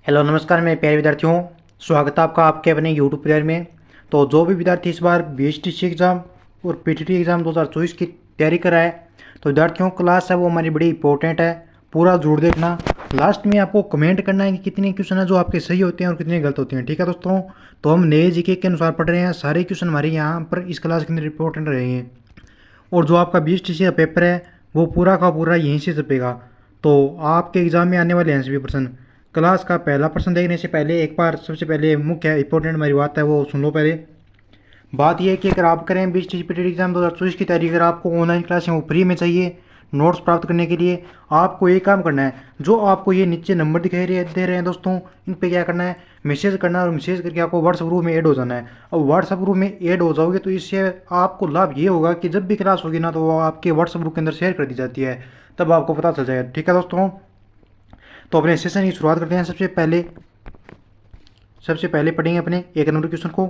Hello नमस्कार मेरे प्यारे विद्यार्थियों, स्वागत है आपका आपके अपने यूट्यूब चैनल में। तो जो भी विद्यार्थी इस बार बीएसटीसी एग्ज़ाम और पीटीटी एग्ज़ाम 2024 की तैयारी कर रहा है, तो विद्यार्थियों क्लास है वो हमारी बड़ी इंपॉर्टेंट है, पूरा जरूर देखना। लास्ट में आपको कमेंट करना है कि कितने क्वेश्चन है जो आपके सही होते हैं और कितने गलत होते हैं। ठीक है दोस्तों, तो हम नए जीके के अनुसार पढ़ रहे हैं, सारे क्वेश्चन हमारे यहाँ पर इस क्लास के अंदर इंपॉर्टेंट रहेंगे। और जो आपका बीएसटीसी का पेपर है वो पूरा का पूरा यहीं से छपेगा। तो आपके एग्ज़ाम में आने वाले हैं सभी प्रश्न। क्लास का पहला प्रश्न देखने से पहले एक बार सबसे पहले मुख्य इंपॉर्टेंट हमारी बात है वो सुन लो। पहले बात यह है कि अगर आप करें बीएसटीसी पीटीटी एग्जाम 2024 की तैयारी, अगर आपको ऑनलाइन क्लासें वो फ्री में चाहिए नोट्स प्राप्त करने के लिए, आपको ये काम करना है। जो आपको ये नीचे नंबर दिखाई दे रहे हैं दोस्तों, इन पे क्या करना है, मैसेज करना है और मैसेज करके आपको व्हाट्सएप ग्रुप में ऐड हो जाना है। अब व्हाट्सएप ग्रुप में ऐड हो जाओगे तो इससे आपको लाभ ये होगा कि जब भी क्लास होगी ना तो वो आपके व्हाट्सएप ग्रुप के अंदर शेयर कर दी जाती है, तब आपको पता चल जाएगा। ठीक है दोस्तों, तो अपने सेशन की शुरुआत करते हैं। सबसे पहले पढ़ेंगे अपने एक नंबर क्वेश्चन को।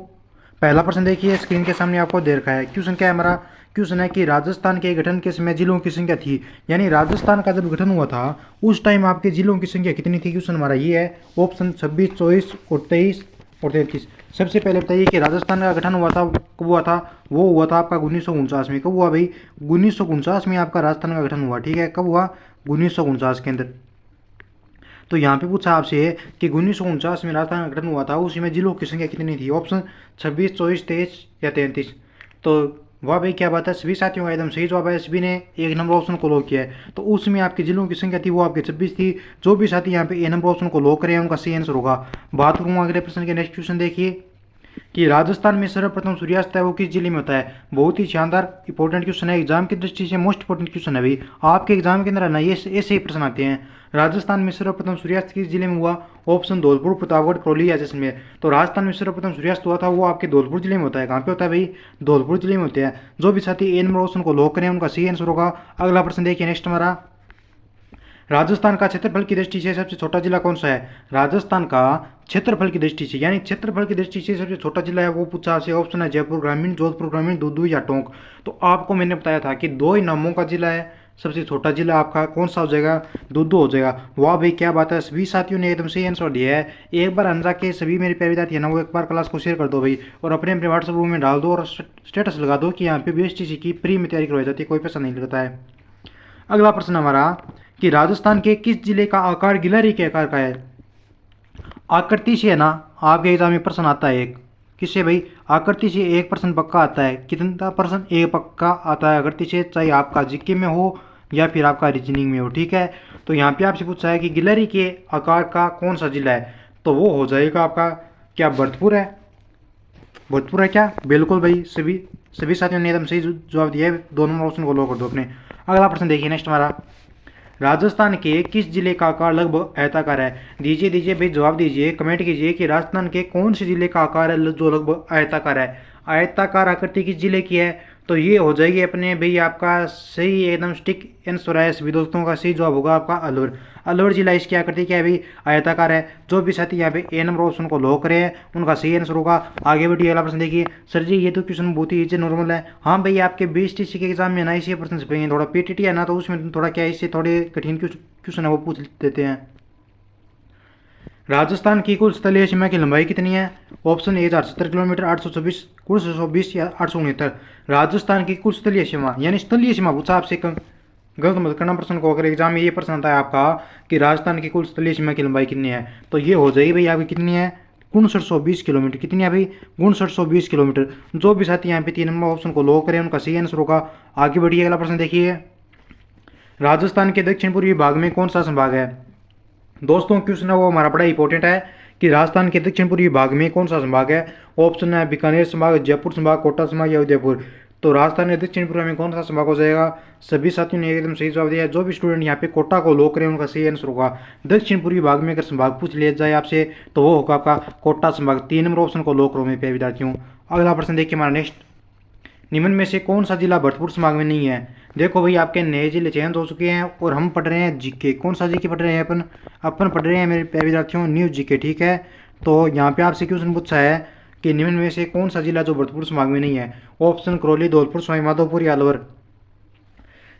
पहला प्रश्न देखिए, स्क्रीन के सामने आपको दे रखा है। क्वेश्चन क्या है हमारा? क्वेश्चन है कि राजस्थान के गठन के समय जिलों की संख्या थी, यानी राजस्थान का जब गठन हुआ था उस टाइम आपके जिलों की संख्या कितनी थी। क्वेश्चन हमारा ये है, ऑप्शन 26, 24 और 23 और 33। सबसे पहले बताइए कि राजस्थान का गठन हुआ था कब हुआ था? वो हुआ था आपका 1949 में। कब हुआ भाई? 1949 में आपका राजस्थान का गठन हुआ। ठीक है, कब हुआ? 1949 के अंदर। तो यहाँ पे पूछा आपसे कि 1949 में राजस्थान का गठन हुआ था, उसी में जिलों की संख्या कितनी थी? ऑप्शन 26, 24, 23 या 33। तो वाह भाई क्या बात है, सभी साथियों का एकदम सही जवाब है। सभी ने एक नंबर ऑप्शन को लॉक किया है। तो उसमें आपकी जिलों की संख्या थी वो आपके 26 थी। जो भी साथी यहाँ पे ए नंबर ऑप्शन को लॉक करें उनका सही आंसर होगा। बात करूँगा अगले प्रश्न के। नेक्स्ट क्वेश्चन देखिए कि राजस्थान में सर्वप्रथम सूर्यास्त है वो किस जिले में होता है? बहुत ही शानदार इंपॉर्टेंट क्वेश्चन है, एग्जाम की दृष्टि से मोस्ट इंपॉर्टेंट क्वेश्चन है भाई। आपके एग्जाम के अंदर है ना ये ऐसे ही प्रश्न आते हैं। राजस्थान में सर्वप्रथम सूर्यास्त किस जिले में हुआ? ऑप्शन धौलपुर, प्रतापगढ़, करौली या जैसलमेर। तो राजस्थान में सर्वप्रथम सूर्यास्त हुआ था वो आपके धौलपुर जिले में होता है। कहाँ पे होता है भाई? धौलपुर जिले में होते हैं। जो भी साथी ए नंबर ऑप्शन को लॉक करें उनका सही आंसर होगा। अगला प्रश्न देखिए नेक्स्ट हमारा, राजस्थान का क्षेत्रफल की दृष्टि से सबसे छोटा जिला कौन सा है? राजस्थान का क्षेत्रफल की दृष्टि से, यानी क्षेत्रफल की दृष्टि से सबसे छोटा जिला है वो पूछा आपसे। ऑप्शन है जयपुर ग्रामीण, जोधपुर ग्रामीण, दूदू या टोंक। तो आपको मैंने बताया था कि दो ही नामों का जिला है, सबसे छोटा जिला आपका कौन सा हो जाएगा? दूदू हो जाएगा। वाह भाई क्या बात है, सभी साथियों ने एकदम सही आंसर दिया है। एक बार अंजा के सभी मेरे प्यारे विद्यार्थी है ना वो एक बार क्लास को शेयर कर दो भाई, और अपने अपने व्हाट्सएप ग्रुप में डाल दो और स्टेटस लगा दो कि यहाँ पे बीएसटीसी की फ्री में तैयारी करवाई जाती है, कोई पैसा नहीं लगता है। अगला प्रश्न हमारा कि राजस्थान के किस जिले का आकार गिलहरी के आकार का है? आकृति से है ना आपके एग्जाम में प्रश्न आता है एक। किससे भाई? आकृति से एक प्रश्न पक्का आता है। कितना प्रश्न? एक पक्का आता है आकृति से, चाहे आपका जीके में हो या फिर आपका रीजनिंग में हो। ठीक है, तो यहाँ पे आपसे पूछा है कि गिलहरी के आकार का कौन सा जिला है, तो वो हो जाएगा आपका क्या भरतपुर है? भोजपुर है क्या? बिल्कुल भाई, सभी सभी साथियों ने एकदम सही जवाब दिया है। दो नंबर ऑप्शन को लो कर दो अपने। अगला प्रश्न देखिए नेक्स्ट हमारा, राजस्थान के किस जिले का आकार लगभग आयताकार है? दीजिए भाई जवाब दीजिए, कमेंट कीजिए कि राजस्थान के कौन से जिले का आकार है जो लगभग आयताकार है। आयताकार आकृति किस जिले की है? तो ये हो जाएगी अपने भाई आपका सही एकदम स्टिक आंसर है। सभी दोस्तों का सही जवाब होगा आपका अलवर। अलवर जिला इसकी आकृति क्या है भाई? आयताकार है। जो भी साथी यहाँ पे ए नंबर ऑप्शन को लॉक करे हैं उनका सही आंसर होगा। आगे बढ़िए अगला प्रश्न देखिए। सर जी ये तो क्वेश्चन बहुत ही इजी नॉर्मल है। हाँ भाई आपके बीएसटीसी के एग्जाम में ना इसी प्रश्न छपेंगे, थोड़ा पीटीटी है ना तो उसमें थोड़ा क्या इससे थोड़े कठिन क्वेश्चन है वो पूछ देते हैं। राजस्थान की कुल स्थलीय सीमा की लंबाई कितनी है? ऑप्शन ए 1070 किलोमीटर, 826, कुल 620 या 869। राजस्थान की कुल स्थलीय सीमा, यानी स्थलीय सीमा पूछा आपसे, गलत मत करना प्रश्न को। अगर एग्जाम में ये प्रश्न आता है आपका कि राजस्थान की कुल स्थलीय सीमा की लंबाई कितनी है, तो ये हो जाएगी भाई आपकी कितनी है? 5920 किलोमीटर। कितनी है भाई? 5920 किलोमीटर। जो भी साथी यहाँ पे 3 नंबर ऑप्शन को लॉक करें उनका सही आंसर होगा। आगे बढ़िए अगला प्रश्न देखिए। राजस्थान के दक्षिण पूर्वी भाग में कौन सा संभाग है? दोस्तों क्वेश्चन है वो हमारा बड़ा इंपॉर्टेंट है कि राजस्थान के दक्षिण पूर्वी भाग में कौन सा संभाग है। ऑप्शन है बीकानेर संभाग, जयपुर संभाग, कोटा संभाग या उदयपुर। तो राजस्थान के दक्षिण पूर्व में कौन सा संभाग हो जाएगा? सभी साथियों ने एकदम सही जवाब दिया है। जो भी स्टूडेंट यहाँ पे कोटा को लॉक करें उनका सही आंसर होगा। दक्षिण पूर्वी भाग में अगर संभाग पूछ लिया जाए आपसे तो वो होगा आपका कोटा संभाग। 3 नंबर ऑप्शन को लॉक करो मेरे प्यारे विद्यार्थियों। अगला प्रश्न देखिए हमारा नेक्स्ट, निम्न में से कौन सा जिला भरतपुर संभाग में नहीं है? देखो भाई आपके नए जिले चयन हो चुके हैं और हम पढ़ रहे हैं जीके। कौन सा जीके पढ़ रहे हैं अपन पढ़ रहे हैं मेरे प्यारे विद्यार्थियों न्यू जीके। ठीक है, तो यहाँ पे आपसे क्वेश्चन पूछा है कि निम्न में से कौन सा जिला जो भरतपुर संभाग में नहीं है। ऑप्शन करौली, धौलपुर, सवाई माधोपुर या अलवर।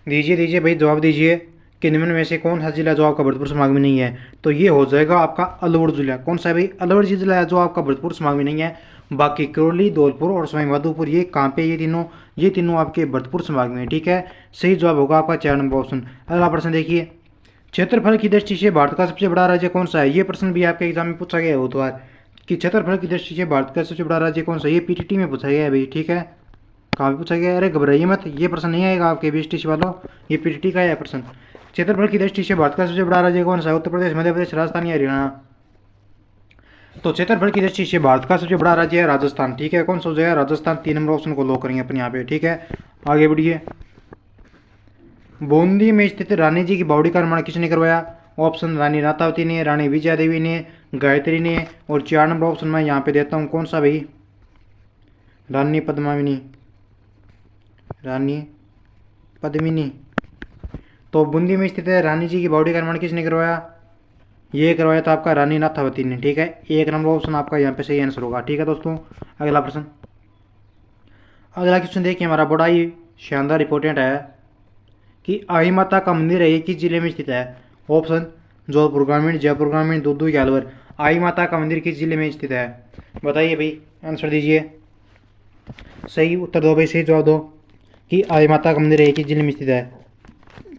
दीजिए भाई जवाब दीजिए कि निम्न में से कौन सा जिला जो आपका भरतपुर संभाग में नहीं है, तो ये हो जाएगा आपका अलवर जिला। कौन सा है भाई? अलवर जिला है जो आपका भरतपुर संभाग में नहीं है। बाकी करौली, धौलपुर और सवाईमाधोपुर ये कहाँ पे? ये तीनों आपके भरतपुर संभाग में है। ठीक है, सही जवाब होगा आपका 4 नंबर ऑप्शन। अगला प्रश्न देखिए, क्षेत्रफल की दृष्टि से भारत का सबसे बड़ा राज्य कौन सा है? ये प्रश्न भी आपके एग्जाम में पूछा गया हो तो कि क्षेत्रफल की दृष्टि से भारत का सबसे बड़ा राज्य कौन सा है? ये पीटीटी में पूछा गया है भाई। ठीक है, कहाँ पे पूछा गया है? अरे घबराइए मत, ये प्रश्न नहीं आएगा आपके बीएसटीसी वालों, ये पीटीटी का है प्रश्न। क्षेत्रफल की दृष्टि से भारत का सबसे बड़ा राज्य कौन सा है? उत्तर प्रदेश, मध्य प्रदेश, राजस्थान या हरियाणा? तो क्षेत्रफल की दृष्टि से भारत का सबसे बड़ा राज्य है राजस्थान। ठीक है, कौन सा हो जाएगा? राजस्थान। 3 नंबर ऑप्शन को लॉक करेंगे अपन यहाँ पे। ठीक है, आगे बढ़िए। बूंदी में स्थित रानी जी की बावड़ी का निर्माण किसने करवाया? ऑप्शन रानी नाथावती ने, रानी विजया देवी ने, गायत्री ने, और 4 नंबर ऑप्शन में यहाँ पे देता हूँ कौन सा भाई? रानी पद्मावती, रानी पद्मिनी। तो बूंदी में स्थित है रानी जी की बावड़ी का निर्माण किसने करवाया? ये करवाया था आपका रानी नाथावती ने। ठीक है, 1 नंबर ऑप्शन आपका यहाँ पे सही आंसर होगा। ठीक है दोस्तों, अगला प्रश्न। अगला क्वेश्चन देखिए, हमारा बड़ा ही शानदार इंपॉर्टेंट है कि आई माता का मंदिर है ये किस जिले में स्थित है? ऑप्शन जोधपुर ग्रामीण, जयपुर ग्रामीण, दूदू या अलवर। आई माता का मंदिर किस जिले में स्थित है? बताइए भाई, आंसर दीजिए। सही उत्तर दो भाई, सही जवाब दो कि आई माता का मंदिर है किस जिले में स्थित है।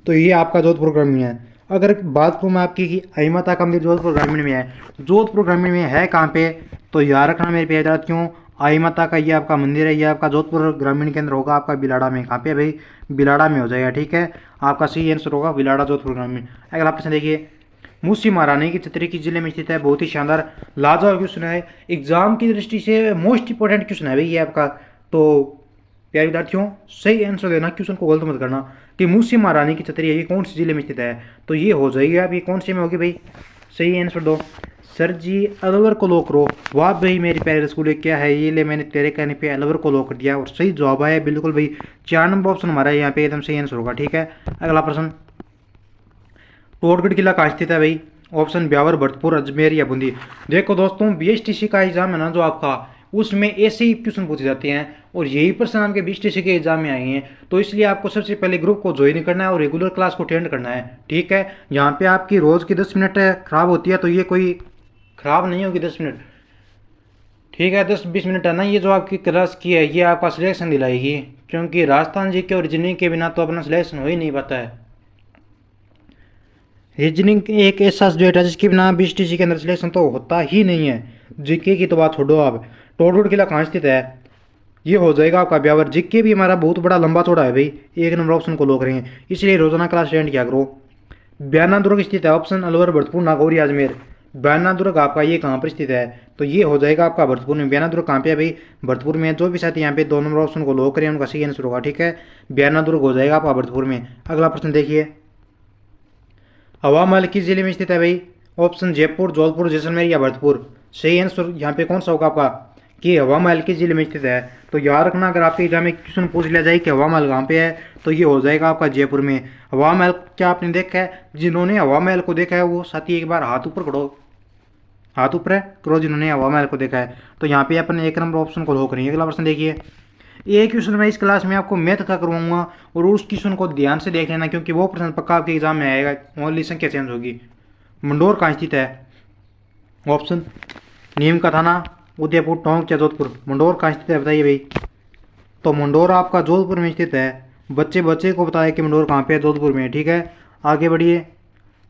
तो ये आपका जोधपुर ग्रामीण है। अगर बात करूँ मैं आपकी कि आई माता का मंदिर जोधपुर ग्रामीण में है, जोधपुर ग्रामीण में है कहाँ पे? तो याद रखना मेरे प्यारे साथियों, आई माता का ये आपका मंदिर है, ये आपका जोधपुर ग्रामीण के अंदर होगा, आपका बिलाड़ा में। कहाँ पे भाई? बिलाड़ा में हो जाएगा। ठीक है, आपका सही आंसर होगा बिलाड़ा, जोधपुर ग्रामीण। अगला प्रश्न देखिए, मूसी महारानी की छतरी किस जिले में स्थित है? बहुत ही शानदार लाजवाब क्वेश्चन है, एग्जाम की दृष्टि से मोस्ट इंपॉर्टेंट क्वेश्चन है भाई ये आपका। तो प्यारे विद्यार्थियों, सही आंसर देना, क्वेश्चन को गलत मत करना कि मूसी महारानी की छतरी है ये कौन से जिले में स्थित है? तो ये हो जाएगी आप, ये कौन से में होगी भाई? सही आंसर दो सर जी, अलवर को लॉक करो। वाह भाई मेरे प्यारे स्कूल, क्या है ये? ले मैंने तेरे कहने पे अलवर को लॉक कर दिया और सही जवाब है बिल्कुल भाई। 4 नंबर ऑप्शन हमारा यहाँ पे एकदम सही आंसर होगा। ठीक है, अगला प्रश्न, टोटगढ़ किला कहाँ स्थित है भाई? ऑप्शन ब्यावर, भरतपुर, अजमेर या बूंदी। देखो दोस्तों, बीएसटीसी का एग्जाम है ना जो आपका, उसमें ऐसे ही क्वेश्चन पूछे जाते हैं और यही प्रश्न आपके बीएसटीसी के एग्जाम में आए हैं। तो इसलिए आपको सबसे पहले ग्रुप को ज्वाइन करना है और रेगुलर क्लास को अटेंड करना है। ठीक है, यहाँ पे आपकी रोज की 10 मिनट खराब होती है, तो ये कोई खराब नहीं होगी 10 मिनट। ठीक है, 10-20 मिनट है ना, ये जो आपकी क्लास की है ये आपका सिलेक्शन दिलाएगी, क्योंकि राजस्थान जी के और रीजनिंग के बिना तो अपना सिलेक्शन हो ही नहीं पाता है। रीजनिंग एक ऐसा सब्जेक्ट है जिसके बिना बीएसटीसी के अंदर सिलेक्शन तो होता ही नहीं है। जीके की तो बात छोड़ो आप। टोटगढ़ किला कहाँ स्थित है? ये हो जाएगा आपका ब्यावर। जीके भी हमारा बहुत बड़ा लंबा चौड़ा है भाई, 1 नंबर ऑप्शन को लोग करेंगे, इसलिए रोजाना क्लास अटेंड किया करो। बयाना दुर्ग स्थित है? ऑप्शन अलवर, भरतपुर, नागौर या अजमेर। बयाना दुर्ग आपका ये कहाँ पर स्थित है? तो ये हो जाएगा आपका भरतपुर में। बयाना दुर्ग कहाँ पे है भाई? भरतपुर में। जो भी साथी यहाँ पे 2 नंबर ऑप्शन को लोग करें उनका सही आंसर होगा। ठीक है, बयाना दुर्ग हो जाएगा आपका भरतपुर में। अगला प्रश्न देखिए, हवा महल किस जिले में स्थित है भाई? ऑप्शन जयपुर, जौलपुर, जैसलमेर या भरतपुर। सही आंसर यहाँ पे कौन सा होगा आपका कि हवा महल किस जिले में स्थित है? तो याद रखना, अगर आपके एग्जाम में क्वेश्चन पूछ लिया जाए कि हवा महल कहाँ पे है, तो ये हो जाएगा आपका जयपुर में। हवा महल क्या आपने देखा है? जिन्होंने हवा महल को देखा है वो साथी एक बार हाथ ऊपर करो, हाथ ऊपर है करो जिन्होंने हवा महल को देखा है। तो यहाँ पे अपन 1 नंबर ऑप्शन को लो करेंगे। अगला प्रश्न देखिए, एक क्वेश्चन मैं इस क्लास में आपको मैथ का करवाऊंगा और उस क्वेश्चन को ध्यान से देख लेना, क्योंकि वो प्रश्न पक्का आपके एग्जाम में आएगा, ओनली संख्या चेंज होगी। मंडोर कहाँ स्थित है? ऑप्शन नीम का थाना, उदयपुर, टोंक या जोधपुर। मंडोर कहाँ स्थित है बताइए भाई? तो मंडोर आपका जोधपुर में स्थित है। बच्चे को बताया कि मंडोर कहाँ पे है? जोधपुर में। ठीक है, आगे बढ़िए।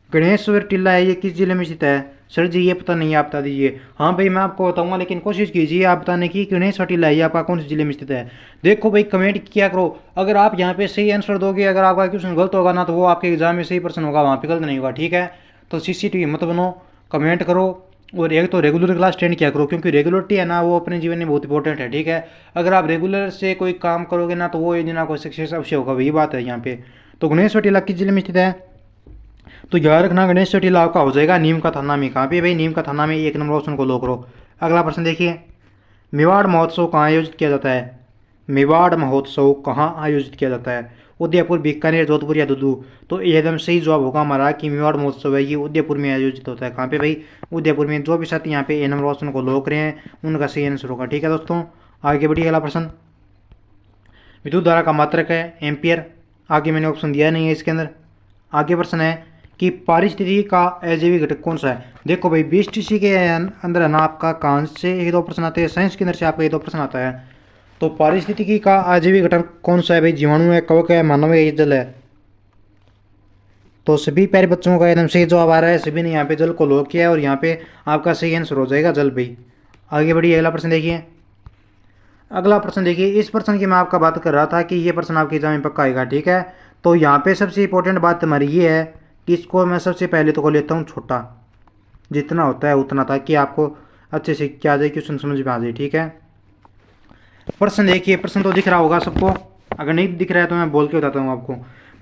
गणेश्वर टिल्ला है ये किस जिले में स्थित है? सर जी ये पता नहीं है, आप बता दीजिए। हाँ भाई मैं आपको बताऊंगा, लेकिन कोशिश कीजिए आप बताने की गणेश्वर टिल्ला है आपका कौन से जिले में स्थित है। देखो भाई कमेंट किया करो, अगर आप यहाँ पे सही आंसर दोगे, अगर आपका क्वेश्चन गलत होगा ना तो वो आपके एग्जाम में सही प्रश्न होगा, वहाँ पे गलत नहीं होगा। ठीक है, तो सीसीटीवी मत बनो, कमेंट करो और एक तो रेगुलर क्लास अटेंड किया करो, क्योंकि रेगुलरिटी है ना वो अपने जीवन में बहुत इंपॉर्टेंट है। ठीक है, अगर आप रेगुलर से कोई काम करोगे ना तो वो एक दिन आपको सक्सेस अवश्य होगा, वही बात है यहाँ पे। तो गणेश्वर टिल्ला किस जिले में स्थित है? तो याद रखना गणेश्वर टिल्ला आपका हो जाएगा नीम का थाना में। कहाँ पे भाई? नीम का थाना में। 1 नंबर ऑप्शन को लो करो। अगला प्रश्न देखिए, मेवाड़ महोत्सव कहाँ आयोजित किया जाता है? मेवाड़ महोत्सव कहाँ आयोजित किया जाता है? उदयपुर, बीकानेर, जोधपुर या दूदू। तो एकदम सही जवाब होगा हमारा कि मेवाड़ महोत्सव है ये उदयपुर में आयोजित होता है। कहाँ पे भाई? उदयपुर में। जो भी साथी यहाँ पे 1 नंबर ऑप्शन को लो रहे हैं उनका सही आंसर होगा। ठीक है दोस्तों, आगे बढ़िए। अगला प्रश्न, विद्युत धारा का मात्रक है एम्पियर। आगे मैंने ऑप्शन दिया नहीं है इसके अंदर। आगे प्रश्न है कि पारिस्थितिकी का अजैविक घटक कौन सा है। देखो भाई बीएसटीसी के अंदर है ना आपका कांच से एक दो प्रश्न आते हैं, साइंस के अंदर से आपका एक दो प्रश्न आता है। तो पारिस्थितिकी का अजैविक घटक कौन सा है भाई, जीवाणु है, कवक है, मानव है, जल है। तो सभी प्यारे बच्चों का एकदम सही जवाब आ रहा है, सभी ने यहाँ पे जल को लॉक किया है और यहाँ पे आपका सही आंसर हो जाएगा जल भाई। आगे बढ़िए अगला प्रश्न देखिए। अगला प्रश्न देखिए, इस प्रश्न की मैं आपका बात कर रहा था कि ये प्रश्न आपके एग्जाम में पक्का आएगा, ठीक है। तो यहाँ पे सबसे इंपॉर्टेंट बात हमारी ये है कि इसको मैं सबसे पहले तो को लेता हूँ छोटा, जितना होता है उतना, ताकि आपको अच्छे से क्या आ जाए, क्वेश्चन समझ में आ जाए, ठीक है। प्रश्न देखिए, प्रश्न तो दिख रहा होगा सबको, अगर नहीं दिख रहा है तो मैं बोल के बताता हूँ आपको।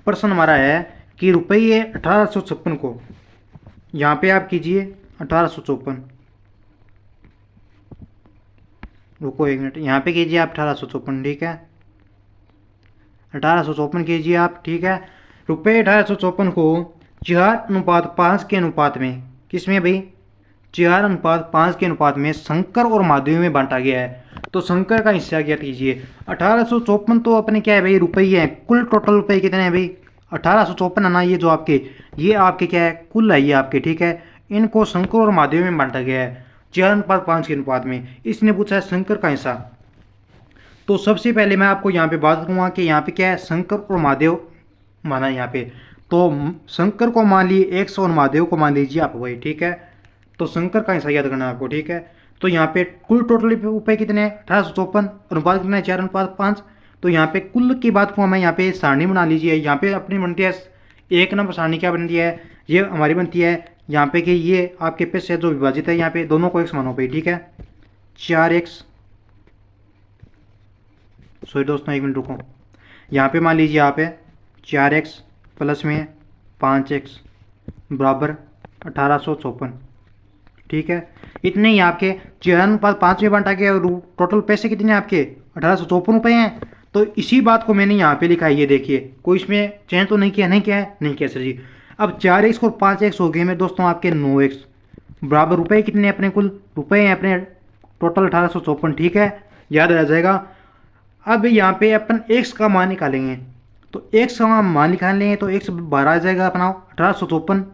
प्रश्न हमारा है कि रुपये 1856 को, यहाँ पे आप कीजिए 1854, रुको एक मिनट, यहाँ पे कीजिए आप 1854, ठीक है, 1854 कीजिए आप, ठीक है। रुपये 1854 को 4:5 के अनुपात में, किसमें भाई, 4:5 के अनुपात में शंकर और माधवी में बांटा गया है। तो शंकर का हिस्सा ज्ञात कीजिए। 1854 तो अपने क्या है भाई, रुपये हैं, कुल टोटल रुपये कितने हैं भाई, 1854 है ना, ये जो आपके, ये आपके क्या है, कुल है ये आपके, ठीक है। इनको शंकर और माधवी में बांटा गया है 4:5 के अनुपात में। इसने पूछा है शंकर का हिस्सा। तो सबसे पहले मैं आपको यहाँ पे बात करूँगा कि यहाँ पे क्या है, शंकर और महादेव माना है यहाँ पे। तो शंकर को मान लिए 100 और महादेव को मान लीजिए आप भाई, ठीक है। तो शंकर का हिस्सा याद करना है आपको, ठीक है। तो यहाँ पे कुल टोटल रुपये कितने हैं, 1854, अनुपात कितना है, 4:5। तो यहाँ पे कुल की बात को मैं यहाँ पे सारणी बना लीजिए। यहाँ पे अपनी बनती है 1 नंबर सारणी, क्या बनती है, ये हमारी बनती है यहाँ पे कि ये आपके पे से जो विभाजित है यहाँ पे दोनों को एक समान हो पाई, ठीक है। 4x, सॉरी दोस्तों एक मिनट रुको, यहाँ पे मान लीजिए आप है 4x प्लस में 5x बराबर 1854, ठीक है। इतने ही आपके 4:5 में बांटा गया और टोटल पैसे कितने हैं आपके, 1854 रुपये हैं। तो इसी बात को मैंने यहाँ पे लिखा है, ये देखिए, कोई इसमें चेंज तो नहीं किया, नहीं किया है, नहीं किया सर जी। अब 4x और 5x हो गए में दोस्तों आपके 9x बराबर रुपये कितने अपने, कुल रुपये हैं अपने टोटल 1854, ठीक है, याद रह जाएगा। अब यहाँ पे अपन x का मान निकालेंगे, तो x का मान निकाल लेंगे तो x 12 आ जाएगा अपना 1854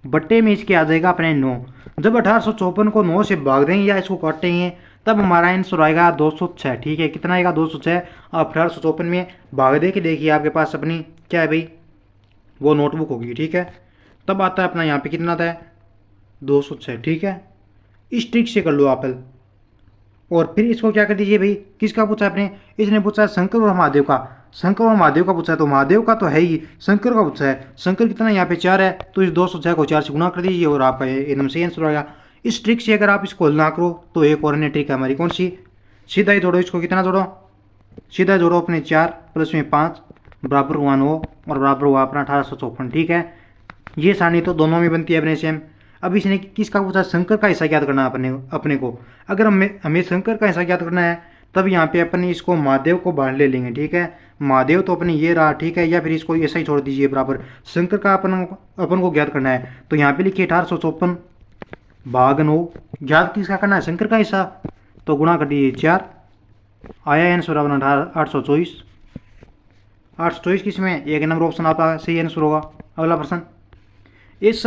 बट्टे में इसके आ जाएगा अपने 9। जब 1854 को 9 से भाग देंगे या इसको काटेंगे तब हमारा आंसर आएगा 206, ठीक है। कितना आएगा, 206। आप 1854 में भाग दे के देखिए, आपके पास अपनी क्या है भाई, वो नोटबुक होगी, ठीक है। तब आता है अपना यहाँ पे कितना आता है, 206, ठीक है। इस ट्रिक से कर लो आप। और फिर इसको क्या कर दीजिए भाई, किसका पूछा आपने, इसने पूछा है शंकर और महादेव का। शंकर और महादेव का पूछा है तो महादेव का तो है ही, शंकर का पूछा है। शंकर कितना यहाँ पे 4 है, तो इस 206 को 4 से गुना कर दीजिए और आपका एकदम सही आंसर आएगा। इस ट्रिक से अगर आप इसको हल ना करो तो एक और अन्य ट्रिक है हमारी, कौन सी, सीधा ही जोड़ो इसको, कितना जोड़ो, सीधा जोड़ो अपने 4 प्लस में 5 बराबर हुआ 9 और बराबर हुआ अपना 1854, ठीक है। ये सारणी तो दोनों में बनती है अपने सेम। अब इसने किसका पूछा, शंकर का हिस्सा ज्ञात करना है अपने को। अगर हमें शंकर का हिस्सा ज्ञात करना है तब यहाँ पे अपन इसको महादेव को बाहर ले लेंगे, ठीक है। महादेव तो अपने ये रहा, ठीक है, या फिर इसको ऐसा ही छोड़ दीजिए बराबर। शंकर का अपन को ज्ञात करना है तो यहाँ पे लिखिए 1854 भाग 9, ज्ञात किसका करना है, शंकर का हिस्सा, तो गुणा कर दीजिए 4, आया आंसर अपना 824। 824 किसमें, एक नंबर ऑप्शन आपका सही आंसर होगा। अगला प्रश्न, इस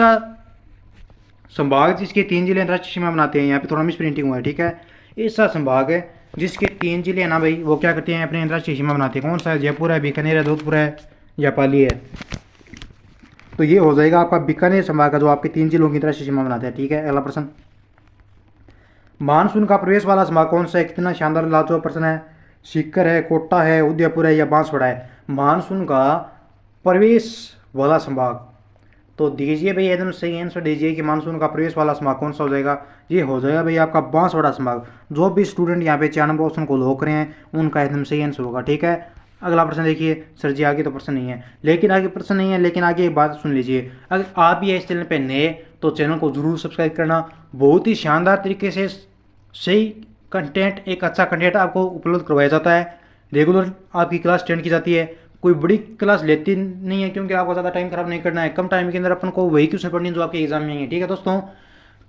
संभाग जिसके 3 जिले अंतर्राष्ट्रीय सीमा बनाते हैं, यहाँ पे थोड़ा मिस प्रिंटिंग हुआ है, ठीक है। ऐसा संभाग है जिसके 3 जिले हैं ना भाई, वो क्या करते हैं, अपने अंतर्राष्ट्रीय सीमा बनाते हैं। कौन सा है, जयपुर है, बीकानेर है, जोधपुर है या पाली है। तो ये हो जाएगा आपका बीकानेर संभाग का, जो आपके 3 जिलों की अंतर्राष्ट्रीय सीमा बनाते हैं, ठीक है। अगला प्रश्न, मानसून का प्रवेश वाला संभाग कौन सा है, कितना शानदार लाजवाब प्रश्न है। सीकर है, कोटा है, उदयपुर है या बांसवाड़ा है। मानसून का प्रवेश वाला संभाग, तो दीजिए भाई एकदम सही आंसर दीजिए कि मानसून का प्रवेश वाला संभाग कौन सा हो जाएगा। ये हो जाएगा भाई आपका बांसवाड़ा संभाग। जो भी स्टूडेंट यहाँ पे 4 नंबर ऑप्शन को लॉक रहे हैं उनका एकदम सही आंसर होगा, ठीक है। अगला प्रश्न देखिए, सर जी आगे तो प्रश्न नहीं है, लेकिन आगे प्रश्न नहीं है, लेकिन आगे एक बात सुन लीजिए। अगर आप भी इस चैनल पर नए तो चैनल को जरूर सब्सक्राइब करना। बहुत ही शानदार तरीके से सही कंटेंट, एक अच्छा कंटेंट आपको उपलब्ध करवाया जाता है। रेगुलर आपकी क्लास अटेंड की जाती है, कोई बड़ी क्लास लेती नहीं है, क्योंकि आपको ज़्यादा टाइम खराब नहीं करना है। कम टाइम के अंदर अपन को वही क्वेश्चन पढ़नी जो आपके एग्जाम में आएंगे, ठीक है दोस्तों।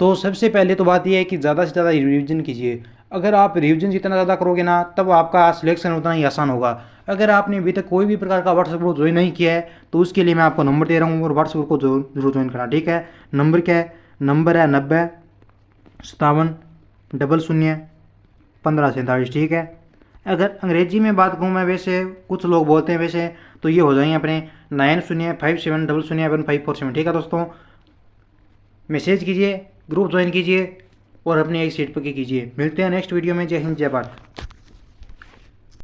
तो सबसे पहले तो बात यह है कि ज़्यादा से ज़्यादा रिवीजन कीजिए। अगर आप रिवीजन जितना ज़्यादा करोगे ना, तब आपका सिलेक्शन उतना ही आसान होगा। अगर आपने अभी तक कोई भी प्रकार का व्हाट्सएप ग्रुप ज्वाइन नहीं किया है तो उसके लिए मैं आपको नंबर दे रहा हूँ और व्हाट्सएप ग्रुप को जरूर ज्वाइन करना, ठीक है। नंबर क्या है? नंबर है 90 57 00 1547, ठीक है। अगर अंग्रेजी में बात कहूँ मैं, वैसे कुछ लोग बोलते हैं वैसे, तो ये हो जाएंगे अपने 9057001547, ठीक है दोस्तों। मैसेज कीजिए, ग्रुप ज्वाइन कीजिए और अपनी एक सीट पर कीजिए। मिलते हैं नेक्स्ट वीडियो में। जय हिंद, जय भारत।